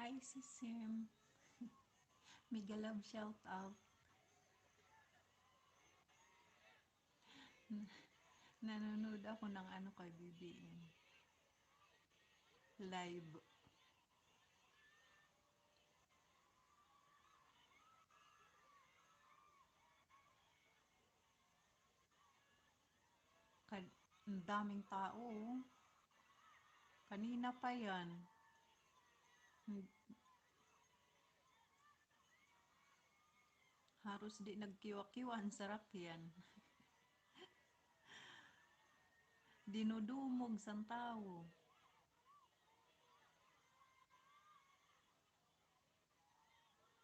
Hi, si Sim. Mega love shout out. Nanonood ako ng ano kay BBM. Live. Ang daming tao. Oh. Kanina pa yan. Haros di nagkiwa-kiwa. Ang sarap yan. Dinudumog sa tao.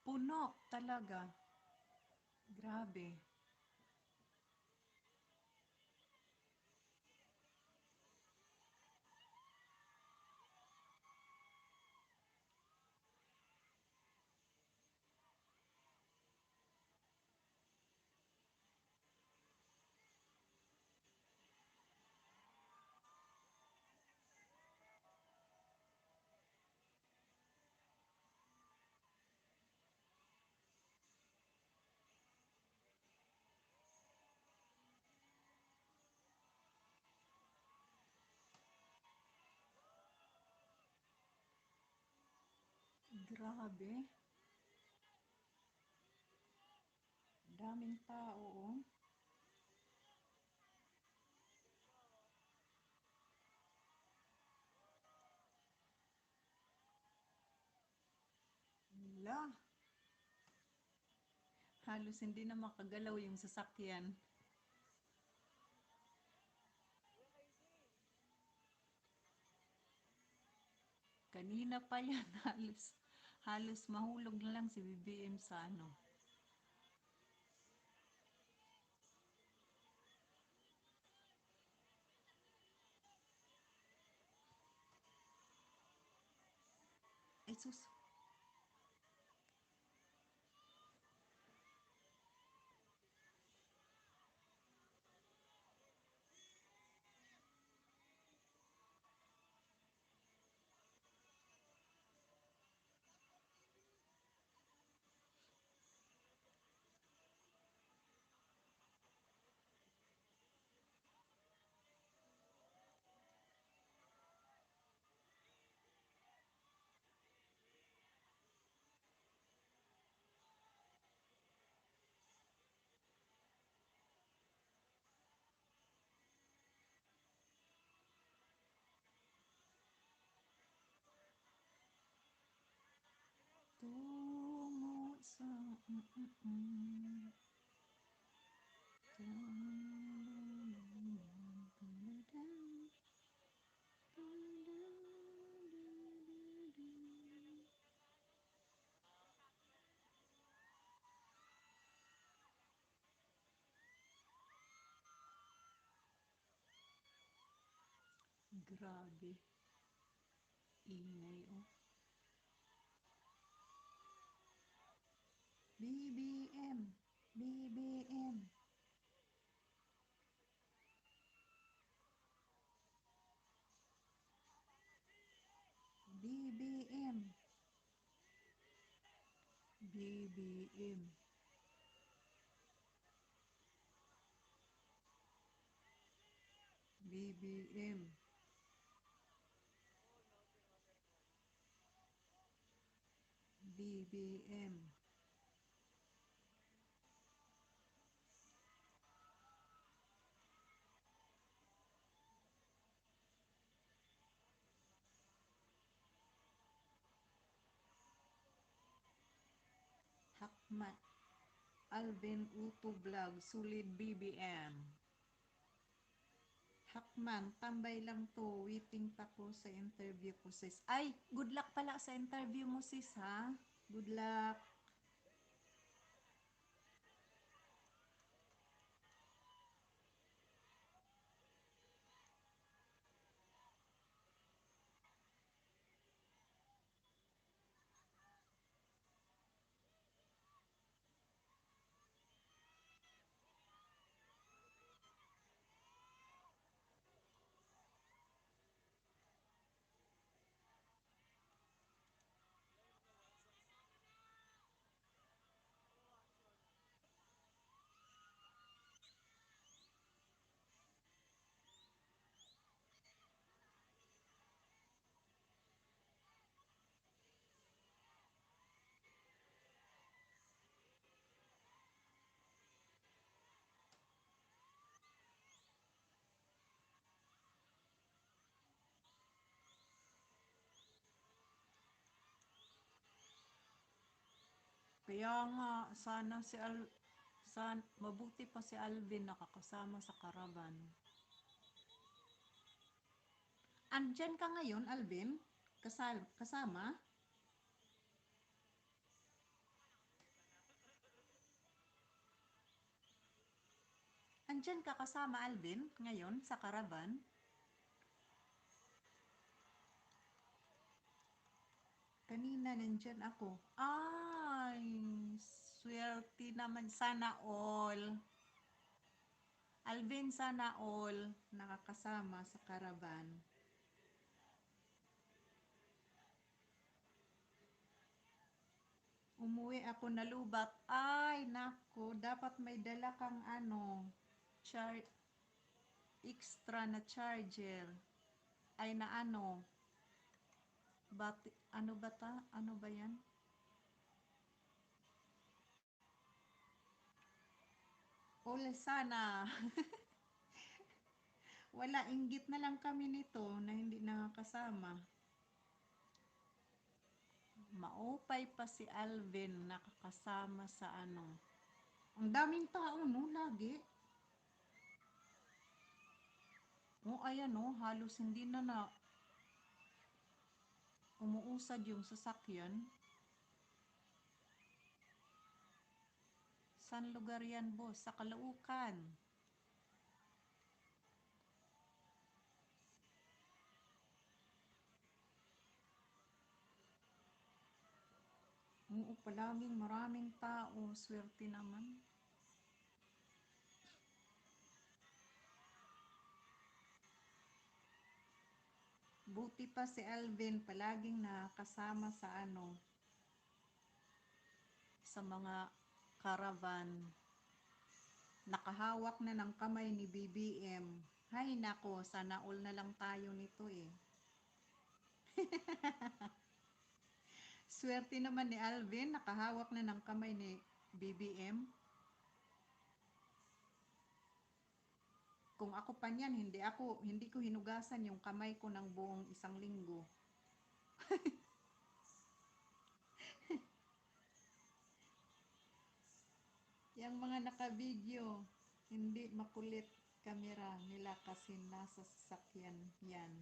Puno talaga. Grabe. Grabe. Daming tao. Oh. La. Halos hindi na makagalaw yung sasakyan. Kanina pa yan. Halos mahulog na lang si BBM sa ano. Eh, tungo sa grabe. Ingay, oh. BBM. BBM. BBM. BBM. BBM. BBM. Hakmat. Alvin Uto Vlog. Sulit BBM. Hakman, tambay lang to. Waiting pa ko sa interview ko, sis. Ay, good luck pala sa interview mo, sis, ha? Good luck. Kaya nga, sana si mabuti pa si Alvin nakakasama sa karaban. Andyan ka ngayon, Alvin? Kasama? Andyan ka kasama, Alvin, ngayon sa karaban? Kanina nandyan ako. Ay, swerte naman. Sana all. Alvin, sana all nakakasama sa karaban. Umuwi ako na lubat. Ay, nako, dapat may dala kang ano, char extra na charger. Ay na ano, ano ba ta? Ano ba yan? All sana. Wala, inggit na lang kami nito na hindi nakakasama. Maupay pa si Alvin nakakasama sa ano. Ang daming tao, no? Lagi. O, ayan, no? Halos hindi na umuusad yung sasakyan. San lugar yan, boss? Sa Caloocan. Oo, palaging maraming tao. Swerte naman. Buti pa si Alvin palaging nakasama sa ano, sa mga caravan. Nakahawak na ng kamay ni BBM. Hay nako, sana all na lang tayo nito eh. Swerte naman ni Alvin, nakahawak na ng kamay ni BBM. Kung ako pa niyan, hindi ko hinugasan yung kamay ko ng buong isang linggo. Yung mga naka-video, hindi makulit kamera nila kasi nasa sasakyan yan.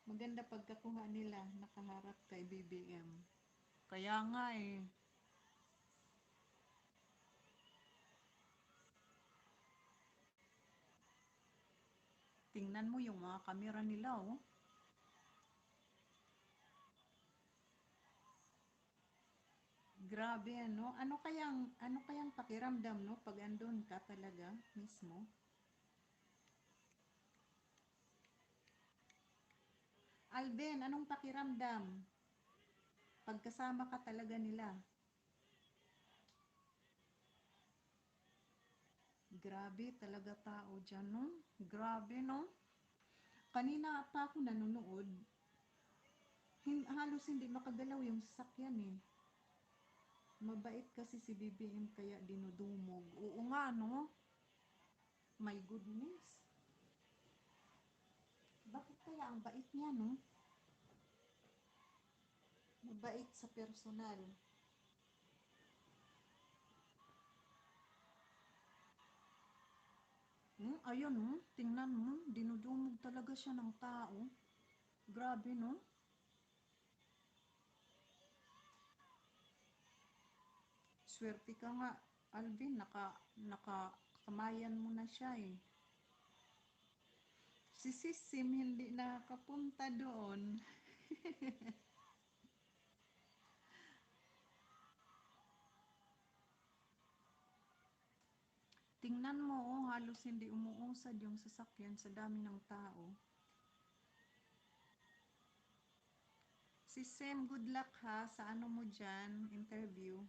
Maganda pagkakuha nila nakaharap kay BBM. Kaya nga eh, tingnan mo yung mga kamera nila oh. Grabe ano. Ano kayang pakiramdam no pag andun ka talaga mismo? Alvin, anong pakiramdam pagkasama ka talaga nila? Grabe talaga tao dyan no. Grabe no. Kanina pa ako nanonood. Halos hindi makagalaw yung sasakyan eh. Mabait kasi si BBM kaya dinudumog. Oo nga no. My goodness. Bakit kaya ang bait niya no? Mabait sa personal. Ayun no. Tingnan mo. Dinudumog talaga siya ng tao. Grabe no. Swerte ka nga, Alvin. Nakakamayan mo na siya eh. Si Sisim hindi nakapunta doon. Tingnan mo, oh, halos hindi umuusad yung sasakyan sa dami ng tao. Si Sim, good luck ha sa ano mo dyan, interview.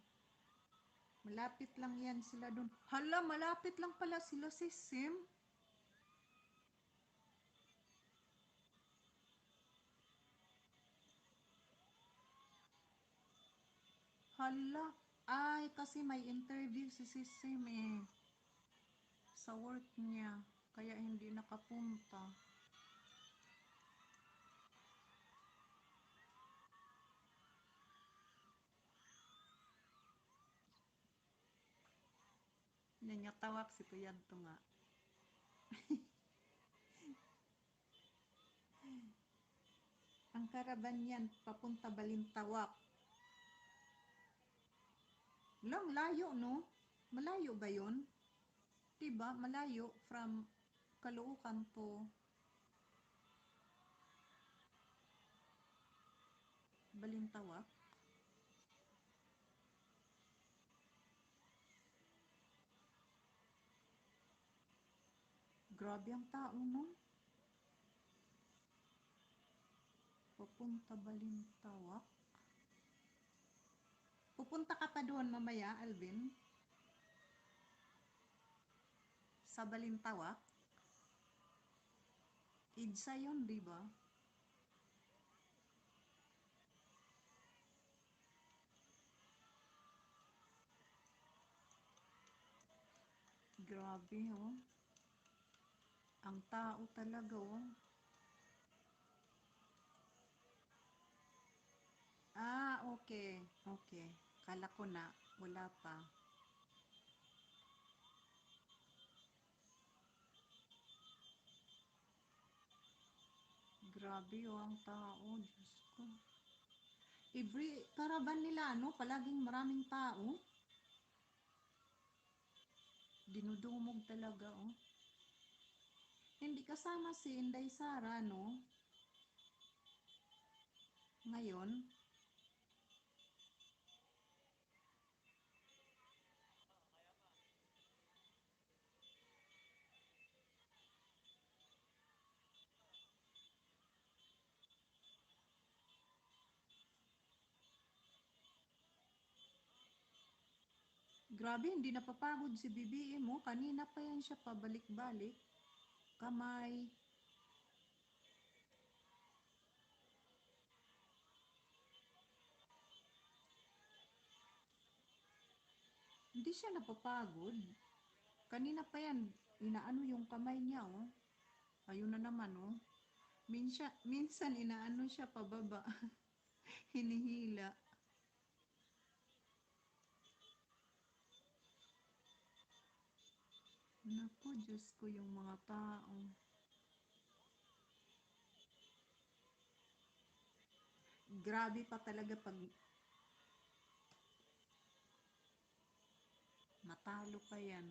Malapit lang yan sila dun. Hala, malapit lang pala sila si Sim. Hala, ay kasi may interview si Sim eh. Sa work niya. Kaya hindi nakapunta. Nanyatawak si Kuyanto nga. Ang karaban niyan, papunta Balintawak. Lang, layo, no? Malayo ba yun? Diba, malayo from Caloocan to Balintawak. Grabe ang tao, no? Papunta Balintawak. Pupunta ka pa doon mamaya, Alvin? Sa Balintawak? Idsa yun, di ba? Grabe, oh. Ang tao talaga, oh. Ah, okay. Okay. Kala ko na, wala pa. Grabe, oh, ang tao. Diyos ko. Every caravan nila, ano, palaging maraming tao. Dinudumog talaga, oh. Hindi kasama si Inday Sara, no? Ngayon, grabe, hindi napapagod si BBM mo. Kanina pa yan siya pabalik-balik. Kamay. Hindi siya napapagod. Kanina pa yan, inaano yung kamay niya, oh. Ayun na naman, oh. Minsan inaano siya pababa. Hinihila. Naku, Diyos ko yung mga tao. Grabe pa talaga pag matalo pa yan.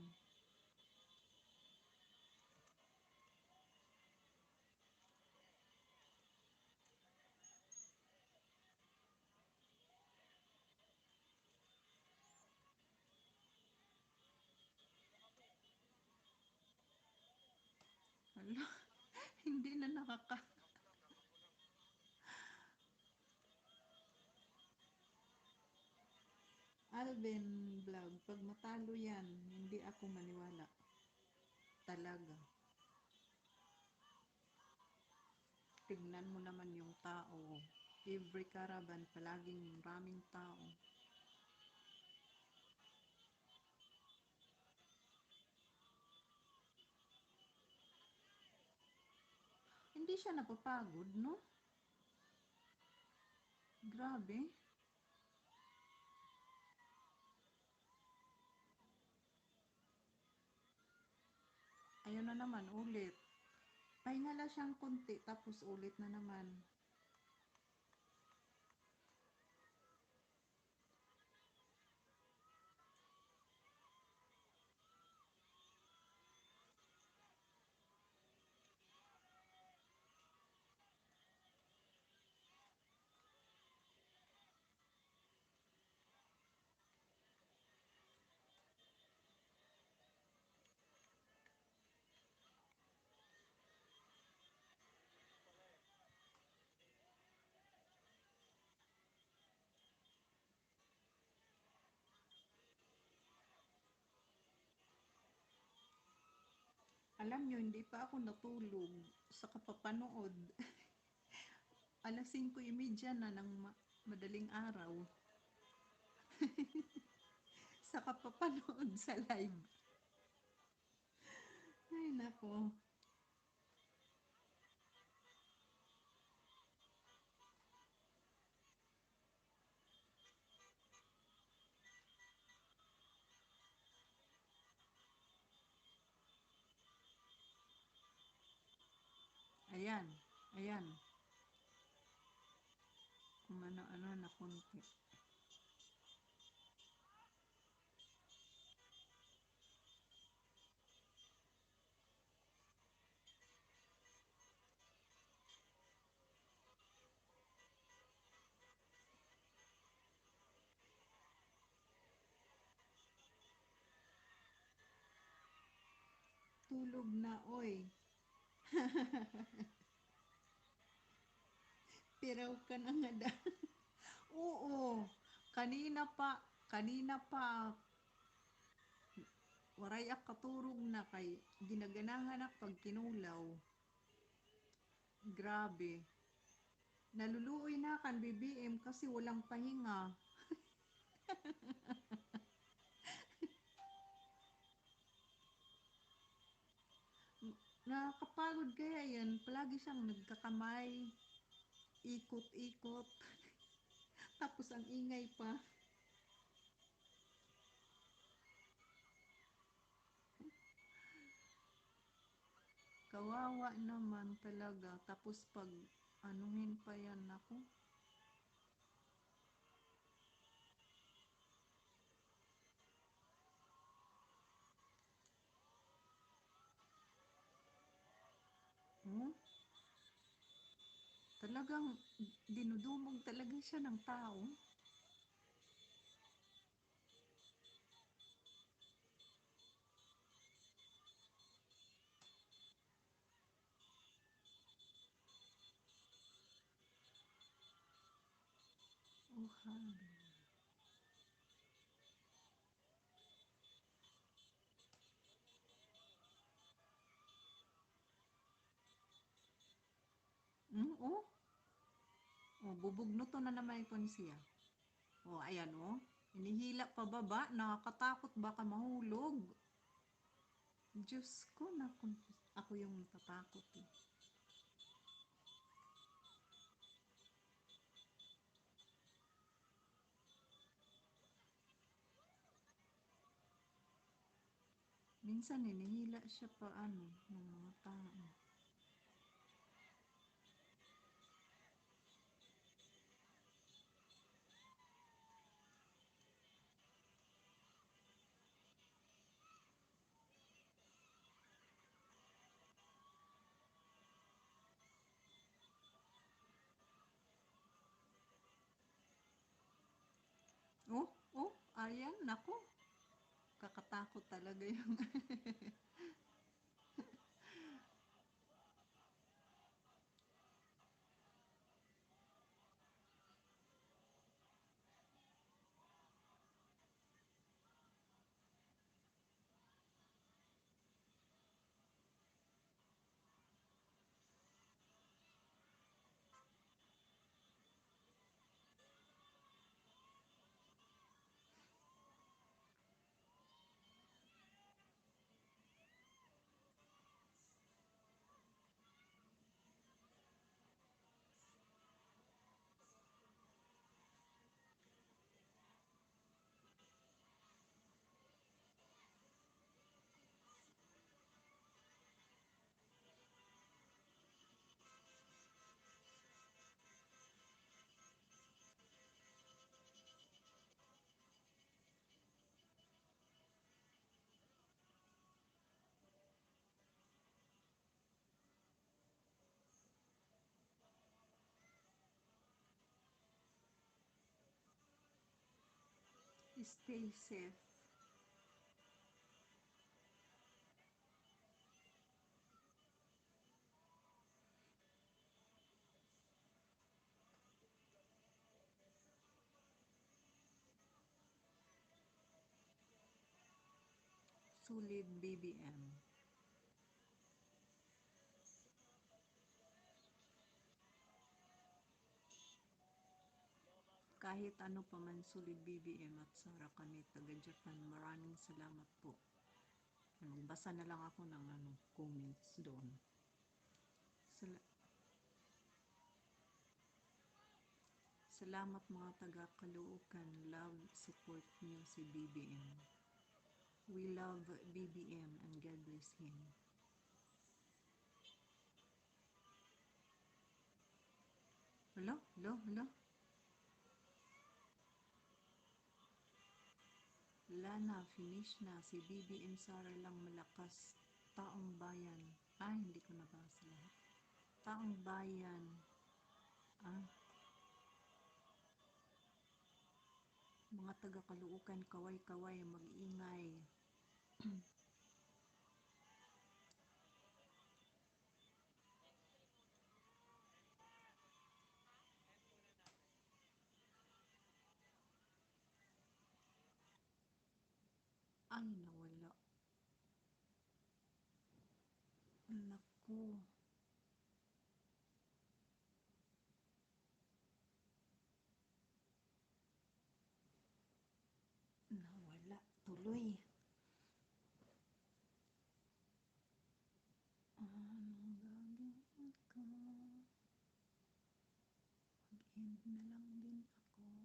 Hala, hindi na Alvin vlog, pag matalo yan, hindi ako maniwala. Talaga. Tignan mo naman yung tao. Every caravan, palaging maraming tao. Hindi siya napapagod, no? Grabe. Ayun na naman, ulit. Pahinga lang siyang konti, tapos ulit na naman. Alam nyo, hindi pa ako natulog sa kapapanood. Alas 5:30 na ng madaling araw. Sa kapapanood sa live. Ay, nako. Ayan, ayan. Kung ano-ano na konti. Tulog na, oy. Tiraw ka na nga da. Oo, kanina pa, kanina pa, waray ak katurog na kay ginaganahan ak pag kinulaw. Grabe. Naluluoy na kan BBM kasi walang pahinga. Nakakapagod kaya yan. Palagi siyang nagkakamay, ikot-ikot, tapos ang ingay pa. Kawawa naman talaga. Tapos pag anuhin pa yan ako. Oh, talagang dinudumog talaga siya ng tao. Oh, habi. Oh, oh, bubog no to na naman ikon siya. Oh, ayan oh. Inihila pa baba. Nakakatakot baka mahulog. Diyos ko, ako yung tatakot eh. Minsan hinihila siya pa ano, ng mga tao. Oh, oh, ayan, nako. Kakatakot talaga yung stay safe. Sulit BBM. Kahit ano pa man sulit BBM at Sara kami taga Japan, maraming salamat po. Magbasa na lang ako ng ano, comments doon. Sala- Salamat mga taga Caloocan. Love, support niyo si BBM. We love BBM and God bless him. Hala, hala, hala. Wala na, finish na. Si BBM Sara lang malakas. Taong bayan. Ay, hindi ko nabasa lahat. Taong bayan. Ah, mga taga-Caloocan, kaway-kaway, mag-ingay. Ay, nawala. Naku, nawala. Tuloy. Anong gagawin ko? Mag-end na lang din ako.